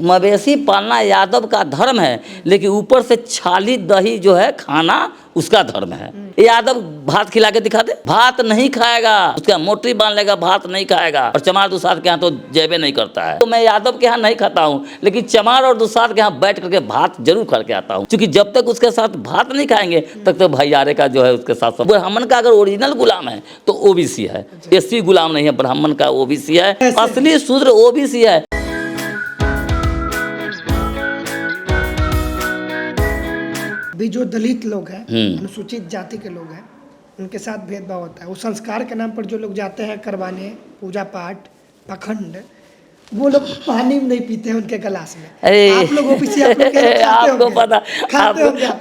मवेशी पालना यादव का धर्म है, लेकिन ऊपर से छाली दही जो है खाना उसका धर्म है। यादव भात खिला के दिखा दे, भात नहीं खाएगा, उसका मोटरी बांध लेगा, भात नहीं खाएगा। और चमार दुसाध के यहाँ तो जयबे नहीं करता है। तो मैं यादव के यहाँ नहीं खाता हूँ, लेकिन चमार और दुसाध के यहाँ बैठ करके भात जरूर करके आता हूँ, क्योंकि जब तक उसके साथ भात नहीं खाएंगे तब तक भाईचारे का जो है उसके साथ। ब्राह्मण का अगर ओरिजिनल गुलाम है तो ओबीसी है, एससी गुलाम नहीं है। ब्राह्मण का ओबीसी है, असली शूद्र ओबीसी है। भी जो दलित लोग हैं, अनुसूचित जाति के लोग हैं, उनके साथ भेदभाव होता है। वो संस्कार के नाम पर जो लोग जाते हैं करवाने पूजा पाठ पाखंड, वो लोग पानी नहीं पीते हैं उनके गिलास में। अरे आप लोग ओबीसी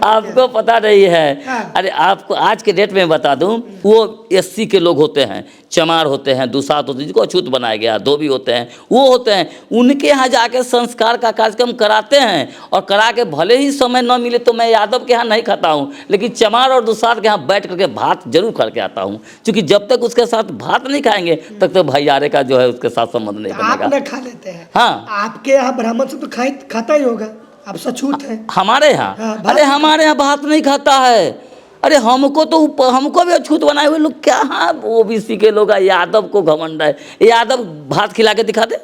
आपको पता नहीं है। हाँ। अरे आपको आज के डेट में बता दूं, वो एससी के लोग होते हैं, चमार होते हैं, दुसाध होते हैं, जिनको अछूत बनाया गया, धोबी होते हैं, वो होते हैं, उनके यहाँ जाके संस्कार का कार्यक्रम कराते हैं। और करा के भले ही समय न मिले तो मैं यादव के यहाँ नहीं खाता हूँ, लेकिन चमार और दुसाध के यहाँ बैठ करके भात जरूर करके आता हूँ, क्योंकि जब तक उसके साथ भात नहीं खाएंगे तब तक भाईचारे का जो है उसके साथ संबंध नहीं बनेगा। खा लेते हैं। हाँ, आपके यहाँ ब्राह्मण से तो खाता ही होगा, आप सचूत हैं। हमारे यहाँ हाँ, अरे हमारे यहाँ भात नहीं खाता है। अरे हमको भी अछूत बनाए हुए लोग क्या। हाँ, ओबीसी के लोग, यादव को घमंड है। यादव भात खिला के दिखा दे,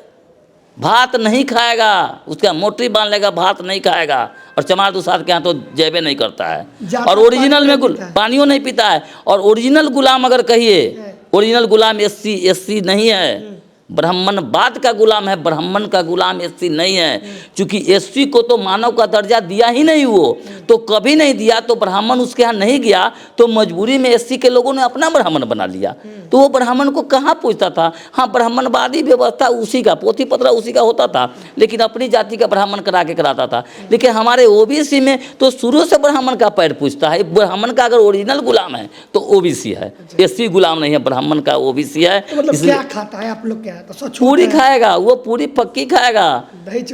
भात नहीं खाएगा, उसका मोटरी बांध लेगा, भात नहीं खाएगा। और चमार दुसाध के यहाँ तो जयबे नहीं करता है। और ओरिजिनल में पानियों नहीं पीता है। और ओरिजिनल गुलाम अगर कहिए, ओरिजिनल गुलाम एससी नहीं है, ब्राह्मणवाद का गुलाम है। ब्राह्मण का गुलाम एससी नहीं है, क्योंकि एससी को तो मानव का दर्जा दिया ही नहीं, वो तो कभी नहीं दिया। तो ब्राह्मण उसके यहाँ नहीं गया, तो मजबूरी में एससी के लोगों ने अपना ब्राह्मण बना लिया। तो वो ब्राह्मण को कहाँ पूछता था। हाँ, ब्राह्मणवादी व्यवस्था उसी का, पोथी पत्र उसी का होता था, लेकिन अपनी जाति का ब्राह्मण करा के कराता था। लेकिन हमारे ओबीसी में तो शुरू से ब्राह्मण का पैर पूछता है। ब्राह्मण का अगर ओरिजिनल गुलाम है तो ओबीसी है, एससी गुलाम नहीं है, ब्राह्मण का ओबीसी है। मतलब क्या खाता है आप लोग? क्या तो पूरी खाएगा, वो पूरी पक्की खाएगा।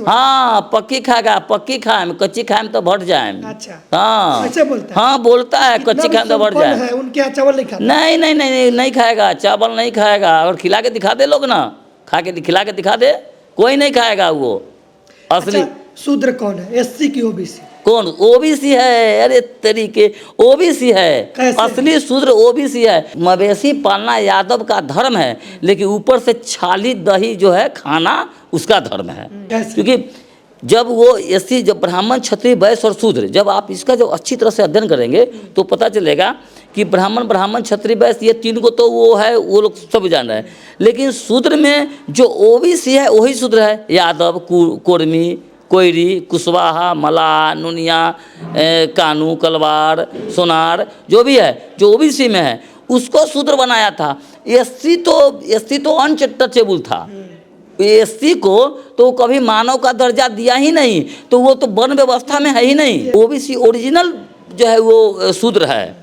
हाँ, पक्की खाएगा, पक्की खाए, कच्ची खाए तो भट जाए। अच्छा, हाँ ऐसे बोलता है। हाँ, बोलता है कच्ची खाए तो भट जाए। उनके यहाँ चावल नहीं खाता? नहीं खाएगा, चावल नहीं खाएगा। और खिला के दिखा दे लोग ना, खिला के दिखा दे, कोई नहीं खाएगा वो असली। शूद्र कौन है, एससी की ओबीसी? कौन? ओबीसी है। अरे तरीके ओबीसी है, असली शूद्र ओबीसी है। मवेशी पालना यादव का धर्म है, लेकिन ऊपर से छाली दही जो है खाना उसका धर्म है। क्योंकि जब वो एससी, जब ब्राह्मण क्षत्रिय वैश्य और शूद्र, जब आप इसका जब अच्छी तरह से अध्ययन करेंगे तो पता चलेगा कि ब्राह्मण क्षत्रिय वैश्य ये तीन को तो वो है, वो लोग सब जान रहे हैं। लेकिन शूद्र में जो ओबीसी है वही शूद्र है। यादव, कुर्मी, कोयरी, कुशवाहा, मला, नुनिया, कानू, कलवार, सोनार, जो भी है, जो ओबीसी में है उसको शूद्र बनाया था। एससी तो अनटचेबल था। एससी को तो कभी मानव का दर्जा दिया ही नहीं, तो वो तो वर्ण व्यवस्था में है ही नहीं। ओबीसी ओरिजिनल जो है वो शूद्र है।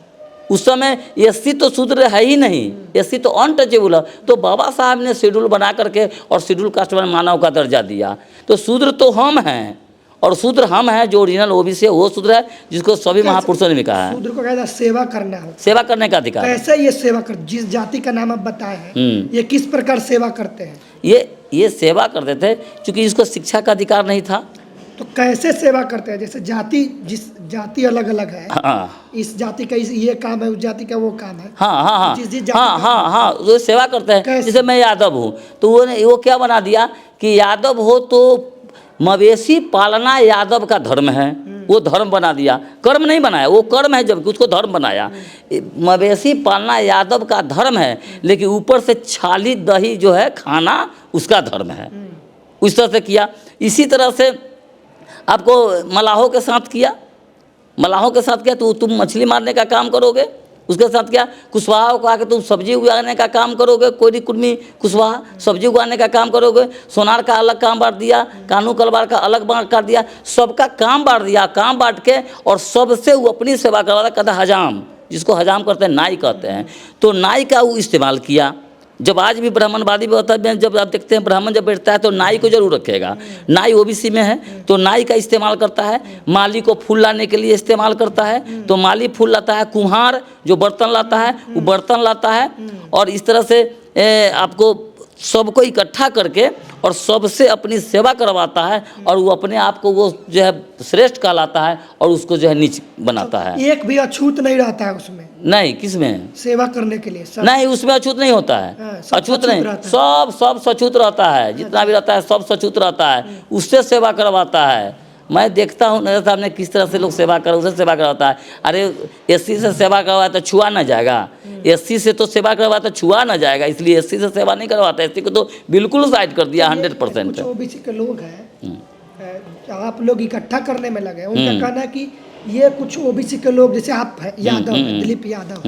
उस समय एससी तो शूद्र है ही नहीं, एससी तो अनटचेबल है। तो बाबा साहब ने शेड्यूल बना करके और शेड्यूल कास्ट में मानव का दर्जा दिया। तो शूद्र तो हम हैं, और शूद्र हम हैं। जो ओरिजिनल ओबीसी है वो शूद्र है, जिसको सभी महापुरुषों ने भी कहा है। शूद्र को कहता है सेवा करना हो, सेवा करने का अधिकार। कैसे ये सेवा कर, जिस जाति का नाम आप बताए हैं, ये किस प्रकार सेवा करते हैं? ये सेवा करते थे क्योंकि इसको शिक्षा का अधिकार नहीं था। तो कैसे सेवा करते हैं? जैसे जिस जाति अलग अलग है, हाँ, इस जाति का ये काम है, उस जाति का वो काम है। हाँ, वो सेवा करते हैं। जैसे मैं यादव हूँ तो वो क्या बना दिया कि यादव हो तो मवेशी पालना यादव का धर्म है, वो धर्म बना दिया। कर्म नहीं बनाया, वो कर्म है, जबकि उसको धर्म बनाया। मवेशी पालना यादव का धर्म है, लेकिन ऊपर से छाली दही जो है खाना उसका धर्म है। उस तरह से किया। इसी तरह से आपको मलाहों के साथ किया, तो तुम मछली मारने का काम करोगे। उसके साथ क्या, कुशवाहा को आके तुम सब्जी उगाने का काम करोगे। कोयरी, कुर्मी, कुशवाहा सब्जी उगाने का काम करोगे। सोनार का अलग काम बांट दिया, कानू कलवार का अलग बांट कर दिया, सबका काम बांट दिया। काम बांट के और सबसे वो अपनी सेवा करवाता। कहता हजाम, जिसको हजाम करते हैं, नाई कहते हैं। तो नाई का वो इस्तेमाल किया। जब आज भी ब्राह्मणवादी व्यवस्था में जब आप देखते हैं ब्राह्मण जब बैठता है तो नाई को जरूर रखेगा। नाई ओबीसी में है तो नाई का इस्तेमाल करता है। माली को फूल लाने के लिए इस्तेमाल करता है तो माली फूल लाता है। कुम्हार जो बर्तन लाता है वो बर्तन लाता है। और इस तरह से आपको सबको इकट्ठा करके और सबसे अपनी सेवा करवाता है और वो अपने आप को वो जो है श्रेष्ठ कहलाता है और उसको जो है नीच बनाता है। एक भी अछूत नहीं रहता है उसमें? नहीं, किसमें? सेवा करने के लिए सब? नहीं, उसमें अछूत नहीं होता है। हाँ, सब अछूत सचूत नहीं, रहता है। सब सचूत रहता है, जितना भी रहता है सब सचूत रहता है, उससे सेवा करवाता है। मैं देखता हूँ नजर साहब ने किस तरह से लोग सेवा कर, उसे सेवा करवाता है। अरे एससी से सेवा करवाया तो छुआ ना जाएगा, एससी से तो सेवा करवाया तो छुआ ना जाएगा, इसलिए एससी से सेवा नहीं करवाता। एससी को तो बिल्कुल साइड कर दिया 100%। कुछ ओबीसी के लोग हैं, आप लोग इकट्ठा करने में लगे, उनका कहना है कि ये कुछ ओबीसी के लोग जैसे आप है, यादव है, दिलीप यादव,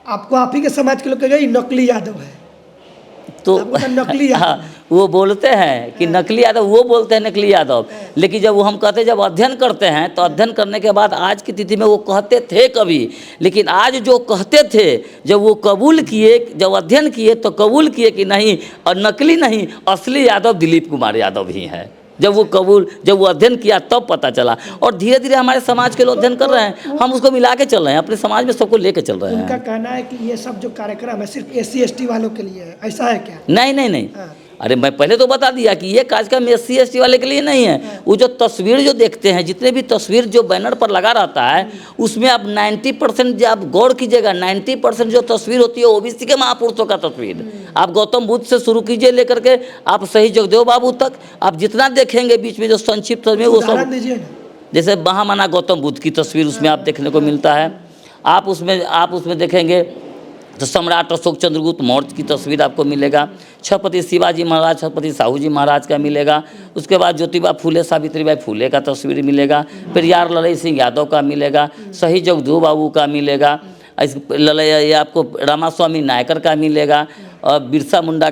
आपको आप ही के समाज के लोग कहेगा ये नकली यादव है, तो नकली यादव। हाँ, वो बोलते हैं कि नकली यादव, वो बोलते हैं नकली यादव, लेकिन जब वो हम कहते हैं जब अध्ययन करते हैं तो अध्ययन करने के बाद आज की तिथि में वो कहते थे कभी, लेकिन आज जो कहते थे जब वो कबूल किए, जब अध्ययन किए तो कबूल किए कि नहीं, और नकली नहीं असली यादव दिलीप कुमार यादव ही है। जब वो अध्ययन किया तब पता चला। और धीरे धीरे हमारे समाज के लोग अध्ययन कर रहे हैं, हम उसको मिला के चल रहे हैं, अपने समाज में सबको लेके चल रहे हैं। उनका कहना है कि ये सब जो कार्यक्रम है सिर्फ SC ST वालों के लिए है, ऐसा है क्या? नहीं। अरे मैं पहले तो बता दिया कि ये कार्यक्रम SC ST वाले के लिए नहीं है। वो जो तस्वीर जो देखते हैं, जितने भी तस्वीर जो बैनर पर लगा रहता है, उसमें आप 90% जो आप गौर कीजिएगा, 90% जो तस्वीर होती है ओबीसी के महापुरुषों का तस्वीर। आप गौतम बुद्ध से शुरू कीजिए लेकर के आप शहीद जगदेव बाबू तक, आप जितना देखेंगे बीच में जो संक्षिप्त में वो सब, जैसे महामना गौतम बुद्ध की तस्वीर उसमें आप देखने को मिलता है। आप उसमें देखेंगे तो सम्राट अशोक चंद्रगुप्त मौर्य की तस्वीर आपको मिलेगा, छत्रपति शिवाजी महाराज, छत्रपति साहू जी महाराज का मिलेगा, उसके बाद ज्योतिबा फूले, सावित्रीबाई फूले का तस्वीर मिलेगा, पेरियार ललई सिंह यादव का मिलेगा, शहीद जगदेव बाबू का मिलेगा, ये आपको रामास्वामी नायकर का मिलेगा, और बिरसा मुंडा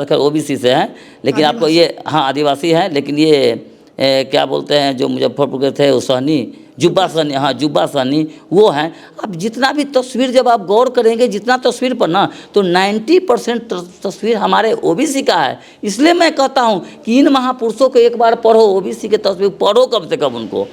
खैर ओबीसी से हैं, लेकिन आपको ये हाँ आदिवासी हैं, लेकिन ये क्या बोलते हैं जो मुजफ्फरपुर के थे वो सहनी, जुब्बा सहनी वो हैं। अब जितना भी तस्वीर जब आप गौर करेंगे जितना तस्वीर पर ना, तो 90% तस्वीर हमारे ओबीसी का है। इसलिए मैं कहता हूँ कि इन महापुरुषों को एक बार पढ़ो, ओबीसी के तस्वीर पढ़ो कम से कम उनको।